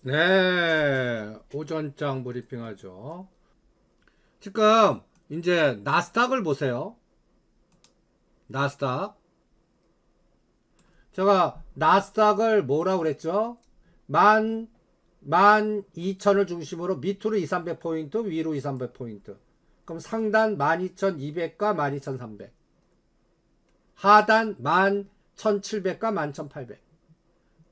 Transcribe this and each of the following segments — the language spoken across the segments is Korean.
네, 오전장 브리핑 하죠. 지금 이제 나스닥을 보세요. 나스닥. 제가 나스닥을 뭐라고 그랬죠? 12,000을 중심으로 밑으로 2,300포인트, 위로 2,300포인트. 그럼 상단 12,200과 12,300. 하단 11,700과 11,800.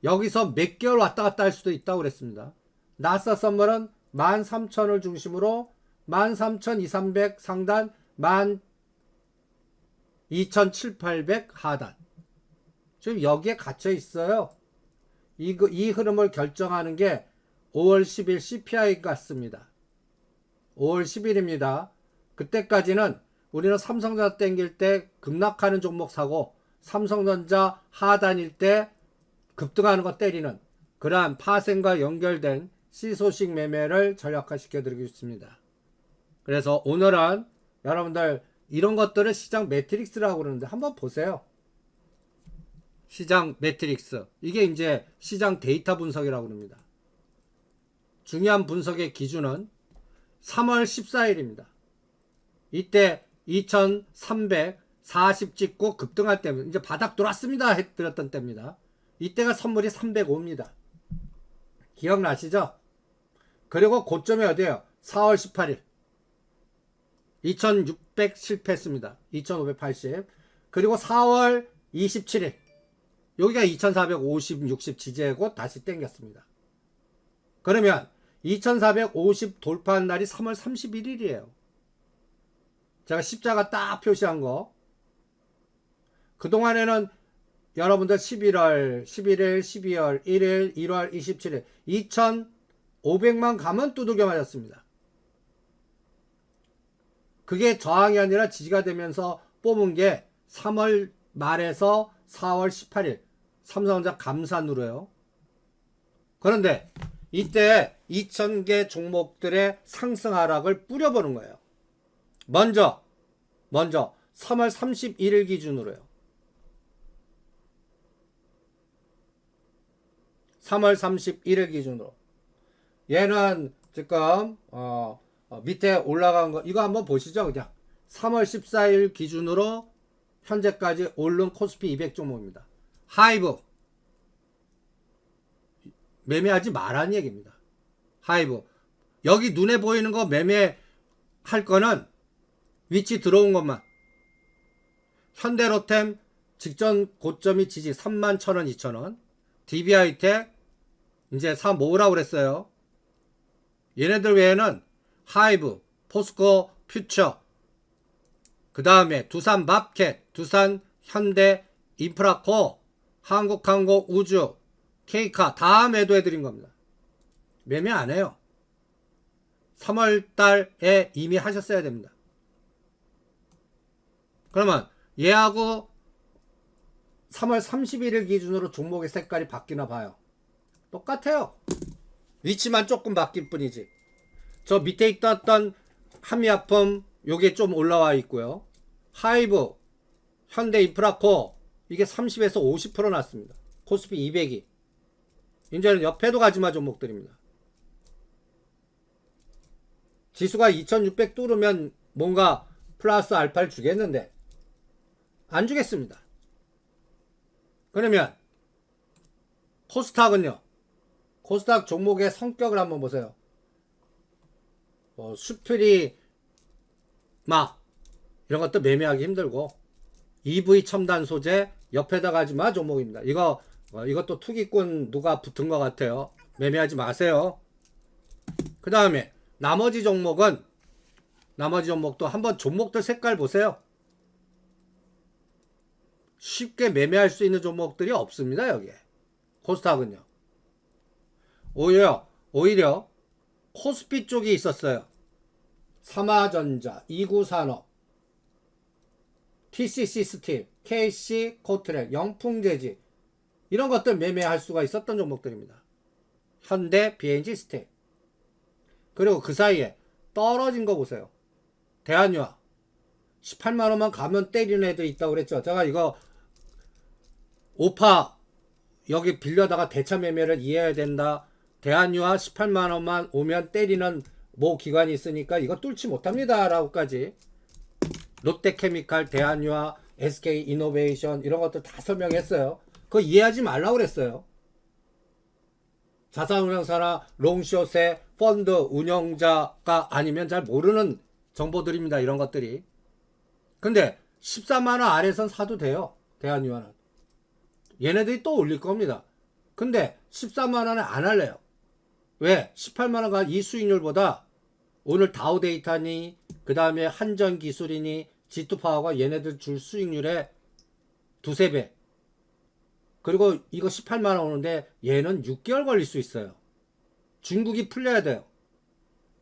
여기서 몇 개월 왔다 갔다 할 수도 있다고 그랬습니다. 나스닥 선물은 13,000을 중심으로 13,200 상단 12,700 하단. 지금 여기에 갇혀 있어요. 이 흐름을 결정하는 게 5월 10일 CPI 같습니다. 5월 10일입니다. 그때까지는 우리는 삼성전자 땡길 때 급락하는 종목 사고 삼성전자 하단일 때 급등하는 거 때리는 그러한 파생과 연결된 C소식 매매를 전략화시켜 드리고 있습니다. 그래서 오늘은 여러분들 이런 것들을 시장 매트릭스라고 그러는데 한번 보세요. 시장 매트릭스. 이게 이제 시장 데이터 분석이라고 합니다. 중요한 분석의 기준은 3월 14일입니다. 이때 2340 찍고 급등할 때입니다. 이제 바닥 돌았습니다 해드렸던 때입니다. 이때가 선물이 305입니다. 기억나시죠? 그리고 고점이 어디예요? 4월 18일 2600 실패했습니다. 2580. 그리고 4월 27일 여기가 2450, 60 지지하고 다시 땡겼습니다. 그러면 2450 돌파한 날이 3월 31일이에요. 제가 십자가 딱 표시한 거. 그동안에는 여러분들 11월 11일, 12월 1일, 1월 27일 2500만 가면 두들겨 맞았습니다. 그게 저항이 아니라 지지가 되면서 뽑은 게 3월 말에서 4월 18일 삼성전자 감산으로요. 그런데 이때 2000개 종목들의 상승 하락을 뿌려보는 거예요. 먼저 3월 31일 기준으로요. 3월 31일 기준으로. 얘는 지금 밑에 올라간 거 이거 한번 보시죠. 그냥 3월 14일 기준으로 현재까지 오른 코스피 200 종목입니다. 하이브 매매하지 말라는 얘기입니다. 하이브 여기 눈에 보이는 거 매매할 거는 위치 들어온 것만. 현대로템 직전 고점이 지지 31,000원 2,000원. DB하이텍 이제 사 모으라고 그랬어요. 얘네들 외에는 하이브, 포스코 퓨처, 그 다음에 두산 밥캣, 두산 현대 인프라코, 한국항공 우주, 케이카 다 매도해드린 겁니다. 매매 안 해요. 3월달에 이미 하셨어야 됩니다. 그러면 얘하고 3월 31일 기준으로 종목의 색깔이 바뀌나 봐요. 똑같아요. 위치만 조금 바뀔 뿐이지. 저 밑에 있던 한미약품 요게 좀 올라와 있고요. 하이브, 현대인프라코 이게 30에서 50% 났습니다. 코스피 200이. 이제는 옆에도 가지마 종목들입니다. 지수가 2600 뚫으면 뭔가 플러스 알파를 주겠는데 안 주겠습니다. 그러면 코스닥은요. 코스닥 종목의 성격을 한번 보세요. 수프리 막 이런 것도 매매하기 힘들고 EV 첨단 소재 옆에다 가지마 종목입니다. 이것도 투기꾼 누가 붙은 것 같아요. 매매하지 마세요. 그 다음에 나머지 종목도 한번 종목들 색깔 보세요. 쉽게 매매할 수 있는 종목들이 없습니다. 여기에 코스닥은요. 오히려 코스피 쪽이 있었어요. 삼화전자, 이구산업, TCC 스틸, KC 코트랙, 영풍재지 이런 것들 매매할 수가 있었던 종목들입니다. 현대 BNG 스틸. 그리고 그 사이에 떨어진 거 보세요. 대한유화 18만원만 가면 때리는 애도 있다고 그랬죠. 제가 이거 오파 여기 빌려다가 대차 매매를 이해해야 된다 대한유화 18만 원만 오면 때리는 모 기관이 있으니까 이거 뚫지 못합니다 라고까지 롯데케미칼, 대한유화, SK이노베이션 이런 것들 다 설명했어요. 그거 이해하지 말라고 그랬어요. 자산운용사나 롱숏의 펀드 운영자가 아니면 잘 모르는 정보들입니다. 이런 것들이. 근데 14만원 아래선 사도 돼요. 대한유화는. 얘네들이 또 올릴 겁니다. 근데 14만원에 안 할래요. 왜? 18만원가 이 수익률보다 오늘 다우데이터니 그 다음에 한전기술이니 G2파워가 얘네들 줄 수익률의 두세 배. 그리고 이거 18만원 오는데 얘는 6개월 걸릴 수 있어요. 중국이 풀려야 돼요.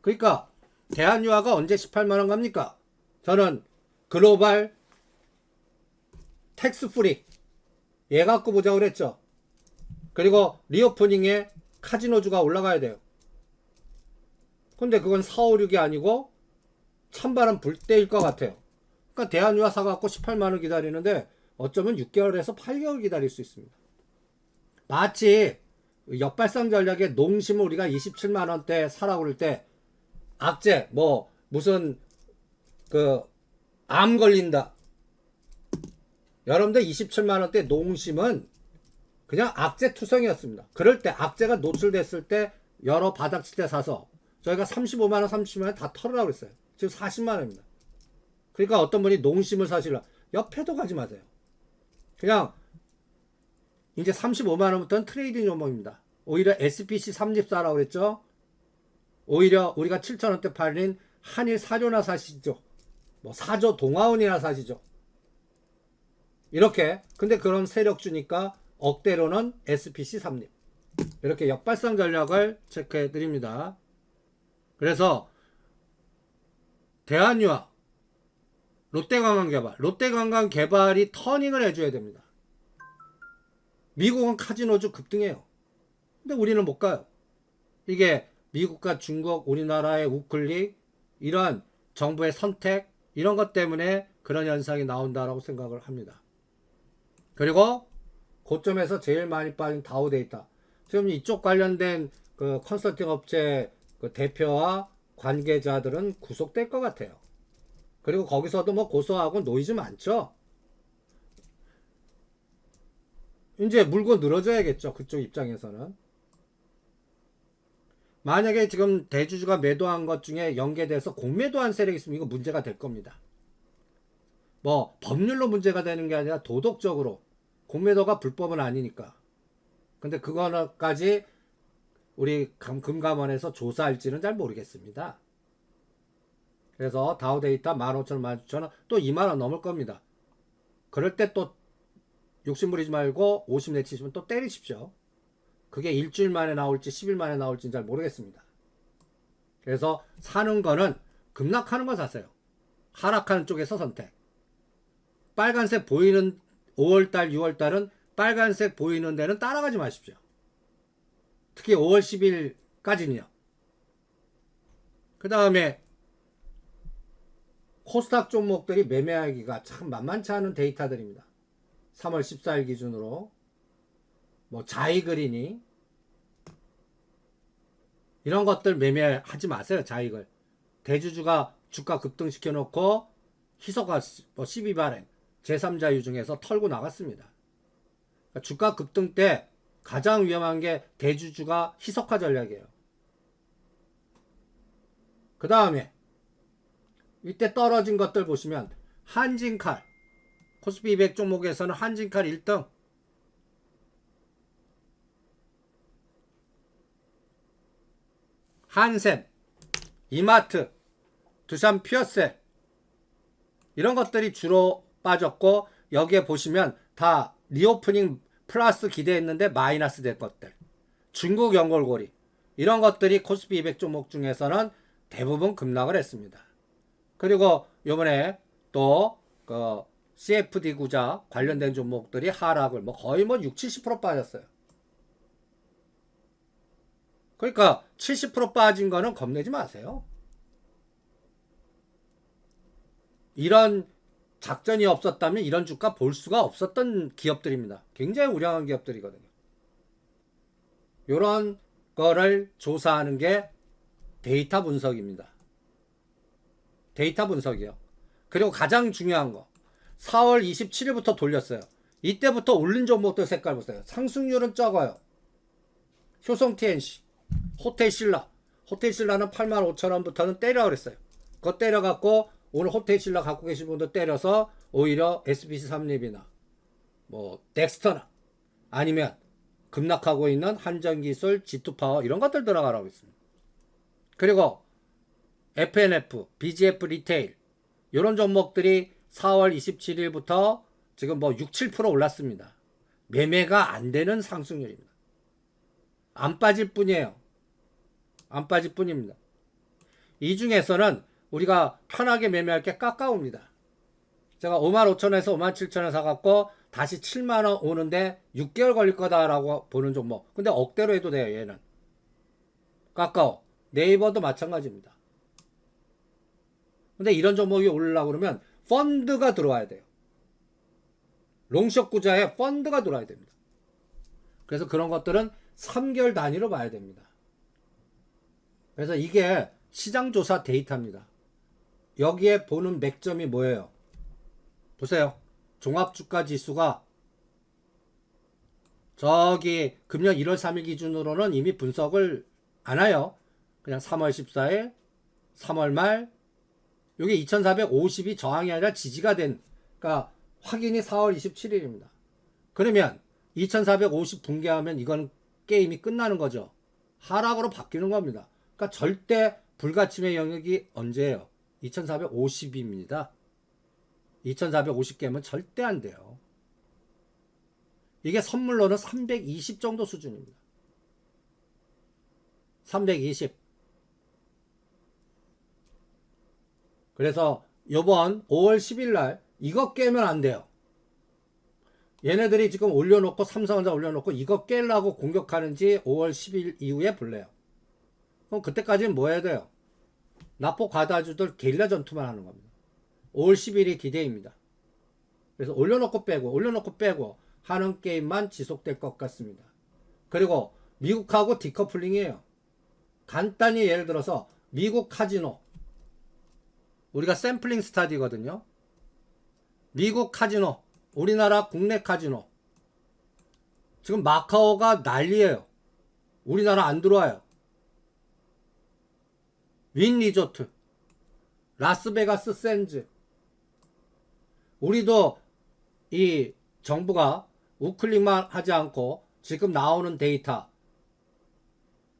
그러니까 대한유화가 언제 18만원 갑니까? 저는 글로벌 텍스 프리 얘 갖고 보자고 그랬죠. 그리고 리오프닝에 카지노주가 올라가야 돼요. 근데 그건 4, 5, 6이 아니고 찬바람 불 때일 것 같아요. 그러니까 대한유화 사갖고 18만원 기다리는데 어쩌면 6개월에서 8개월 기다릴 수 있습니다. 마치 역발상 전략에 농심을 우리가 27만원대 사라고 그럴 때 악재 뭐 무슨 그 암 걸린다. 여러분들 27만원대 농심은 그냥 악재 투성이었습니다. 그럴 때 악재가 노출됐을 때 여러 바닥 칠 때 사서 저희가 35만원 30만원 다 털으라고 그랬어요. 지금 40만원입니다. 그러니까 어떤 분이 농심을 사실라 옆에도 가지 마세요. 그냥 이제 35만원부터는 트레이딩 종목입니다. 오히려 SPC 3집 사라고 그랬죠. 오히려 우리가 7천원대 팔린 한일 사료나 사시죠. 뭐 사조 동아원이나 사시죠. 이렇게. 근데 그런 세력 주니까 억대로는 SPC 3립. 이렇게 역발상 전략을 체크해 드립니다. 그래서 대한유화, 롯데관광개발, 롯데관광개발이 터닝을 해줘야 됩니다. 미국은 카지노주 급등해요. 근데 우리는 못 가요. 이게 미국과 중국, 우리나라의 우클릭, 이러한 정부의 선택, 이런 것 때문에 그런 현상이 나온다라고 생각을 합니다. 그리고 고점에서 제일 많이 빠진 다우데이터. 지금 이쪽 관련된 그 컨설팅 업체 그 대표와 관계자들은 구속될 것 같아요. 그리고 거기서도 뭐 고소하고 노이즈 많죠. 이제 물고 늘어져야겠죠. 그쪽 입장에서는. 만약에 지금 대주주가 매도한 것 중에 연계돼서 공매도한 세력이 있으면 이거 문제가 될 겁니다. 뭐 법률로 문제가 되는 게 아니라 도덕적으로 공매도가 불법은 아니니까. 근데 그거까지 우리 금감원에서 조사할지는 잘 모르겠습니다. 그래서 다우데이터 15,000원, 16,000원 또 2만원 넘을 겁니다. 그럴 때 또 욕심 부리지 말고 50 내치시면 또 때리십시오. 그게 일주일 만에 나올지 10일 만에 나올지는 잘 모르겠습니다. 그래서 사는 거는 급락하는 거 사세요. 하락하는 쪽에서 선택. 빨간색 보이는 5월달 6월달은 빨간색 보이는 데는 따라가지 마십시오. 특히 5월 10일까지는요. 그 다음에 코스닥 종목들이 매매하기가 참 만만치 않은 데이터들입니다. 3월 14일 기준으로 뭐 자이글이니 이런 것들 매매하지 마세요. 자이글 대주주가 주가 급등시켜 놓고 희소가 뭐 12발행 제3자유 중에서 털고 나갔습니다. 그러니까 주가 급등 때 가장 위험한 게 대주주가 희석화 전략이에요. 그 다음에 이때 떨어진 것들 보시면 한진칼 코스피 200 종목에서는 한진칼 1등, 한샘, 이마트, 두산 피어셀 이런 것들이 주로 빠졌고 여기에 보시면 다 리오프닝 플러스 기대했는데 마이너스 될 것들, 중국 연골고리 이런 것들이 코스피 200 종목 중에서는 대부분 급락을 했습니다. 그리고 요번에 또 그 CFD 구자 관련된 종목들이 하락을 뭐 거의 뭐 60-70% 빠졌어요. 그러니까 70% 빠진 거는 겁내지 마세요. 이런 작전이 없었다면 이런 주가 볼 수가 없었던 기업들입니다. 굉장히 우량한 기업들이거든요. 이런 거를 조사하는 게 데이터 분석입니다. 데이터 분석이요. 그리고 가장 중요한 거 4월 27일부터 돌렸어요. 이때부터 올린 종목들 색깔 보세요. 상승률은 적어요. 효성 TNC, 호텔신라. 호텔신라는 85,000원부터는 때려 그랬어요. 그거 때려갖고 오늘 호텔신라 갖고 계신 분들 때려서 오히려 SBC 3립이나 뭐 덱스터나 아니면 급락하고 있는 한전기술, G2파워 이런 것들 들어가라고 있습니다. 그리고 FNF, BGF 리테일 이런 종목들이 4월 27일부터 지금 뭐 6, 7% 올랐습니다. 매매가 안 되는 상승률입니다. 안 빠질 뿐이에요. 안 빠질 뿐입니다. 이 중에서는 우리가 편하게 매매할 게 까까옵니다. 제가 55,000원에서 57,000원 사갖고 다시 7만원 오는데 6개월 걸릴 거다라고 보는 종목. 근데 억대로 해도 돼요, 얘는. 까까오. 네이버도 마찬가지입니다. 근데 이런 종목이 오르려고 그러면 펀드가 들어와야 돼요. 롱숏 구자에 펀드가 들어와야 됩니다. 그래서 그런 것들은 3개월 단위로 봐야 됩니다. 그래서 이게 시장조사 데이터입니다. 여기에 보는 맥점이 뭐예요? 보세요. 종합주가지수가 저기 금년 1월 3일 기준으로는 이미 분석을 안 해요. 그냥 3월 14일, 3월 말 이게 2450이 저항이 아니라 지지가 된, 그러니까 확인이 4월 27일입니다. 그러면 2450 붕괴하면 이건 게임이 끝나는 거죠. 하락으로 바뀌는 겁니다. 그러니까 절대 불가침의 영역이 언제예요? 2450입니다. 2450 깨면 절대 안 돼요. 이게 선물로는 320 정도 수준입니다. 320. 그래서 요번 5월 10일 날 이거 깨면 안 돼요. 얘네들이 지금 올려놓고 삼성전자 올려놓고 이거 깨려고 공격하는지 5월 10일 이후에 볼래요. 그럼 그때까지는 뭐 해야 돼요? 나포 과다주들 게릴라 전투만 하는 겁니다. 5월 10일이 디데이입니다. 그래서 올려놓고 빼고 하는 게임만 지속될 것 같습니다. 그리고 미국하고 디커플링이에요. 간단히 예를 들어서 미국 카지노, 우리가 샘플링 스타디거든요. 미국 카지노, 우리나라 국내 카지노. 지금 마카오가 난리예요. 우리나라 안 들어와요. 윈 리조트, 라스베가스 샌즈. 우리도 이 정부가 우클릭만 하지 않고 지금 나오는 데이터,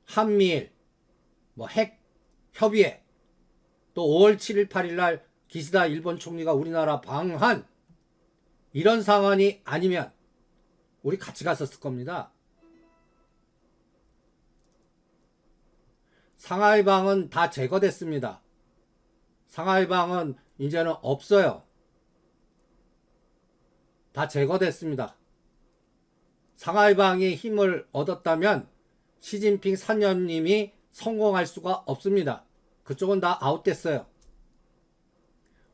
한미일 뭐 핵 협의회, 또 5월 7일 8일 날 기시다 일본 총리가 우리나라 방한, 이런 상황이 아니면 우리 같이 갔었을 겁니다. 상하이방은 다 제거됐습니다. 상하이방은 이제는 없어요. 다 제거됐습니다. 상하이방이 힘을 얻었다면 시진핑 산녀님이 성공할 수가 없습니다. 그쪽은 다 아웃됐어요.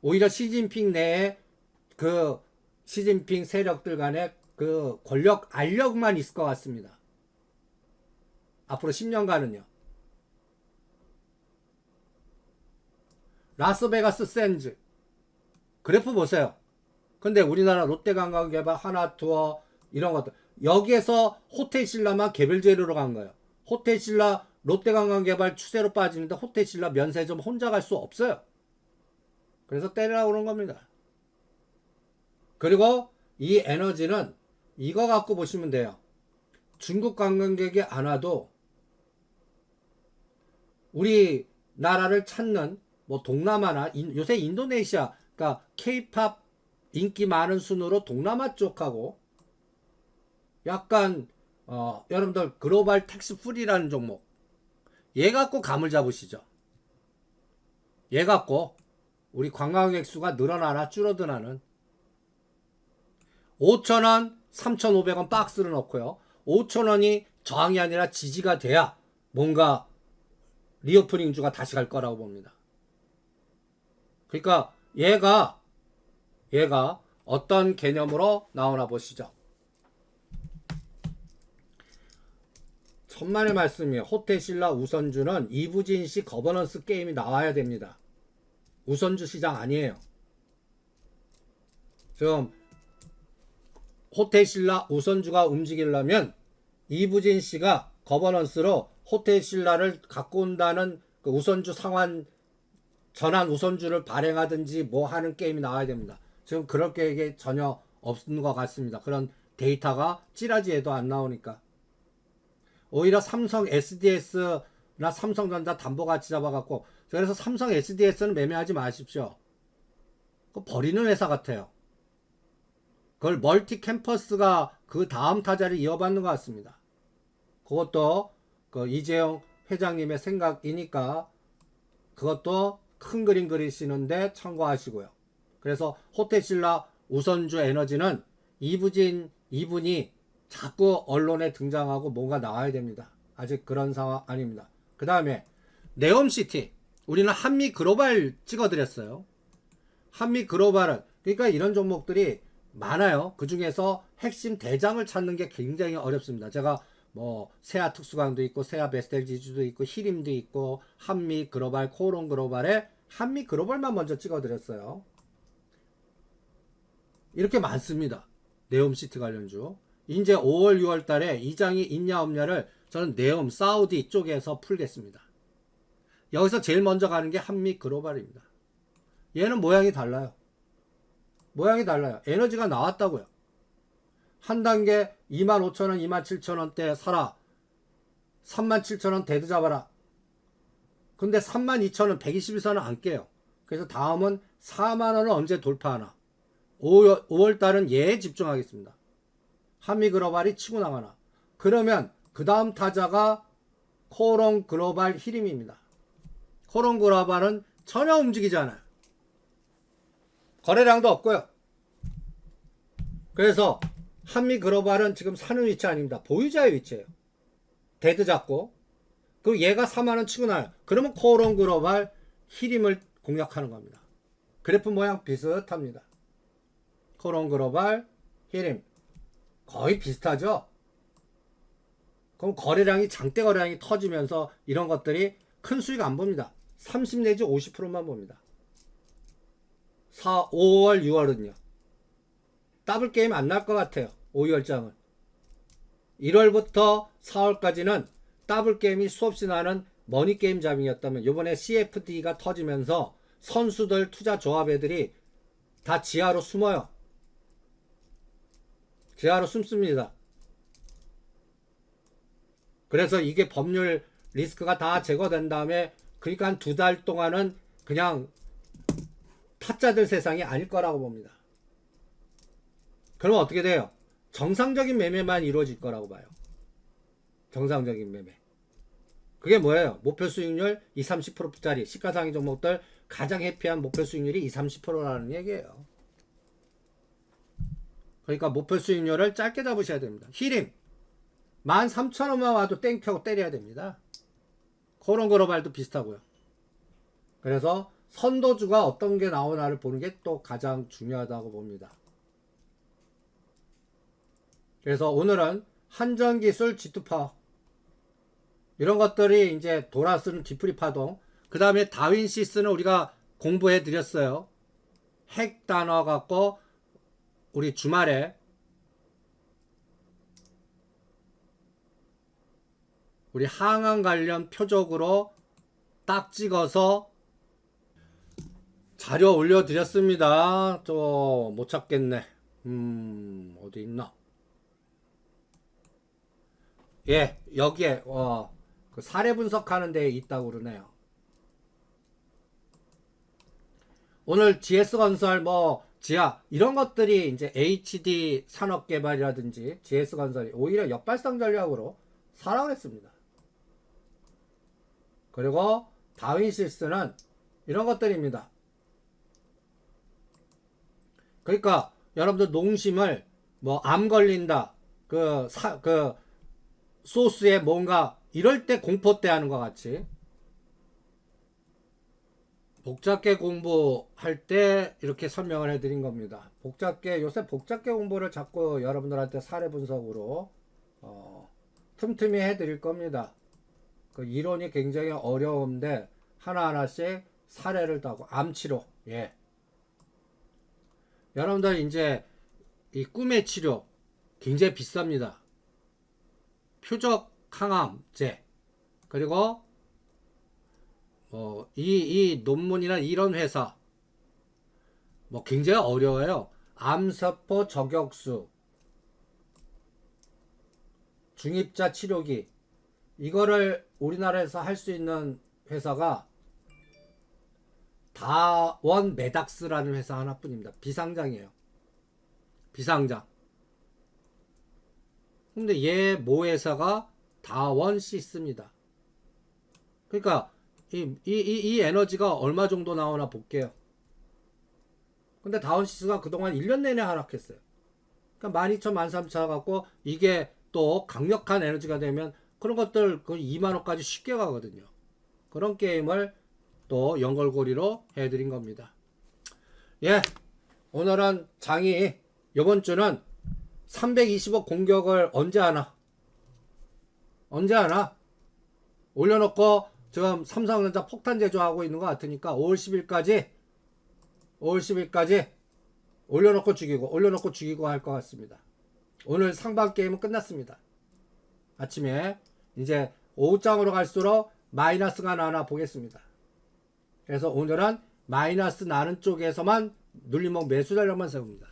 오히려 시진핑 내에 그 시진핑 세력들 간의 그 권력 알력만 있을 것 같습니다. 앞으로 10년간은요. 라스베가스 샌즈 그래프 보세요. 근데 우리나라 롯데관광개발, 하나투어 이런 것들, 여기에서 호텔신라만 개별재료로 간 거예요. 호텔신라 롯데관광개발 추세로 빠지는데 호텔신라 면세점 혼자 갈 수 없어요. 그래서 때리라고 그런 겁니다. 그리고 이 에너지는 이거 갖고 보시면 돼요. 중국 관광객이 안 와도 우리나라를 찾는 뭐 동남아나 요새 인도네시아, 그러니까 K-팝 인기 많은 순으로 동남아 쪽하고 약간 여러분들 글로벌 텍스 프리라는 종목, 얘 갖고 감을 잡으시죠. 얘 갖고 우리 관광객 수가 늘어나나 줄어드나는 5,000원, 3,500원 박스를 넣고요. 5,000원이 저항이 아니라 지지가 돼야 뭔가 리오프닝주가 다시 갈 거라고 봅니다. 그러니까 얘가 어떤 개념으로 나오나 보시죠. 천만의 말씀이에요. 호텔신라 우선주는 이부진시 거버넌스 게임이 나와야 됩니다. 우선주 시장 아니에요. 지금 호텔신라 우선주가 움직이려면 이부진씨가 거버넌스로 호텔신라를 갖고 온다는 그 우선주 상환 전환 우선주를 발행하든지 뭐 하는 게임이 나와야 됩니다. 지금 그럴 계획이 전혀 없는 것 같습니다. 그런 데이터가 찌라지에도 안 나오니까. 오히려 삼성 SDS나 삼성전자 담보가치 잡아갖고, 그래서 삼성 SDS는 매매하지 마십시오. 그거 버리는 회사 같아요. 그걸 멀티 캠퍼스가 그 다음 타자를 이어받는 것 같습니다. 그것도 그 이재용 회장님의 생각이니까 그것도 큰 그림 그리시는데 참고하시고요. 그래서 호텔신라 우선주 에너지는 이분이 자꾸 언론에 등장하고 뭔가 나와야 됩니다. 아직 그런 상황 아닙니다. 그 다음에 네옴시티, 우리는 한미 글로벌 찍어드렸어요. 한미 글로벌은 그러니까 이런 종목들이 많아요. 그 중에서 핵심 대장을 찾는 게 굉장히 어렵습니다. 제가 뭐 세아 특수강도 있고 세아 베스텔 지주도 있고 히림도 있고 한미 글로벌, 코오롱 글로벌에 한미 글로벌만 먼저 찍어드렸어요. 이렇게 많습니다. 네옴시티 관련주. 이제 5월 6월 달에 이장이 있냐 없냐를 저는 네옴 사우디 쪽에서 풀겠습니다. 여기서 제일 먼저 가는 게 한미 글로벌입니다. 얘는 모양이 달라요. 모양이 달라요. 에너지가 나왔다고요. 한 단계 25,000원, 27,000원대 사라. 37,000원 데드 잡아라. 근데 32,000원, 121선은 안 깨요. 그래서 다음은 4만원을 언제 돌파하나. 5월 달은 얘에 집중하겠습니다. 한미 글로벌이 치고 나가나. 그러면 그 다음 타자가 코오롱 글로벌 히림입니다. 코오롱 글로벌은 전혀 움직이지 않아요. 거래량도 없고요. 그래서 한미 글로벌은 지금 사는 위치 아닙니다. 보유자의 위치예요. 데드 잡고 그리고 얘가 4만원 치고 나요. 그러면 코오롱 글로벌 히림을 공략하는 겁니다. 그래프 모양 비슷합니다. 코오롱 글로벌 히림 거의 비슷하죠. 그럼 거래량이 장대 거래량이 터지면서 이런 것들이 큰 수익 안 봅니다. 30 내지 50%만 봅니다. 5월 6월은요 더블 게임 안 날 것 같아요. 5월장은 1월부터 4월까지는 더블 게임이 수없이 나는 머니 게임 잡이었다면 이번에 CFD가 터지면서 선수들 투자 조합애들이 다 지하로 숨어요. 지하로 숨습니다. 그래서 이게 법률 리스크가 다 제거된 다음에 그러니까 한 2달 동안은 그냥 타짜들 세상이 아닐 거라고 봅니다. 그럼 어떻게 돼요? 정상적인 매매만 이루어질 거라고 봐요. 정상적인 매매. 그게 뭐예요? 목표 수익률 20, 30%짜리 시가상위 종목들 가장 해피한 목표 수익률이 20, 30%라는 얘기예요. 그러니까 목표 수익률을 짧게 잡으셔야 됩니다. 히림 13,000원만 와도 땡펴고 때려야 됩니다. 코오롱 글로벌도 비슷하고요. 그래서 선도주가 어떤 게 나오나를 보는 게 또 가장 중요하다고 봅니다. 그래서 오늘은 한전기술 G2파워 이런 것들이 이제 돌아서는 뒤풀이 파동, 그 다음에 다윈시스는 우리가 공부해 드렸어요. 핵 단어 갖고 우리 주말에 우리 항암 관련 표적으로 딱 찍어서 자료 올려드렸습니다. 또 못 찾겠네. 어디 있나? 예, 여기에 그 사례 분석하는 데에 있다고 그러네요. 오늘 GS건설 지하 이런 것들이 이제 HD 산업개발이라든지 GS건설이 오히려 역발상 전략으로 살아고 했습니다. 그리고 다윈시스는 이런 것들입니다. 그러니까 여러분들 농심을 암 걸린다 그 소스에 뭔가 이럴 때 공포 때 하는 것 같이 복잡게 공부할 때 이렇게 설명을 해드린 겁니다. 요새 복잡게 공부를 자꾸 여러분들한테 사례 분석으로 틈틈이 해드릴 겁니다. 그 이론이 굉장히 어려운데 하나하나씩 사례를 따고 암치료. 예. 여러분들 이제 이 꿈의 치료 굉장히 비쌉니다. 표적 항암제 그리고 이 논문이나 이런 회사 굉장히 어려워요. 암세포 저격수, 중입자 치료기 이거를 우리나라에서 할 수 있는 회사가 다원 메닥스라는 회사 하나뿐입니다. 비상장이에요. 비상장. 근데 얘 모 회사가 다원 시스입니다. 그러니까 이 에너지가 얼마 정도 나오나 볼게요. 근데 다원시스가 그동안 1년 내내 하락했어요. 그러니까 12,000, 13,000 갖고 이게 또 강력한 에너지가 되면 그런 것들 그 2만원까지 쉽게 가거든요. 그런 게임을 또 연결고리로 해드린 겁니다. 예, 오늘은 장이 이번 주는 320억 공격을 언제 하나 올려놓고 지금 삼성전자 폭탄 제조하고 있는 것 같으니까 5월 10일까지 올려놓고 죽이고 할 것 같습니다. 오늘 상반 게임은 끝났습니다. 아침에 이제 오후장으로 갈수록 마이너스가 나나 보겠습니다. 그래서 오늘은 마이너스 나는 쪽에서만 눌림목 매수 전략만 세웁니다.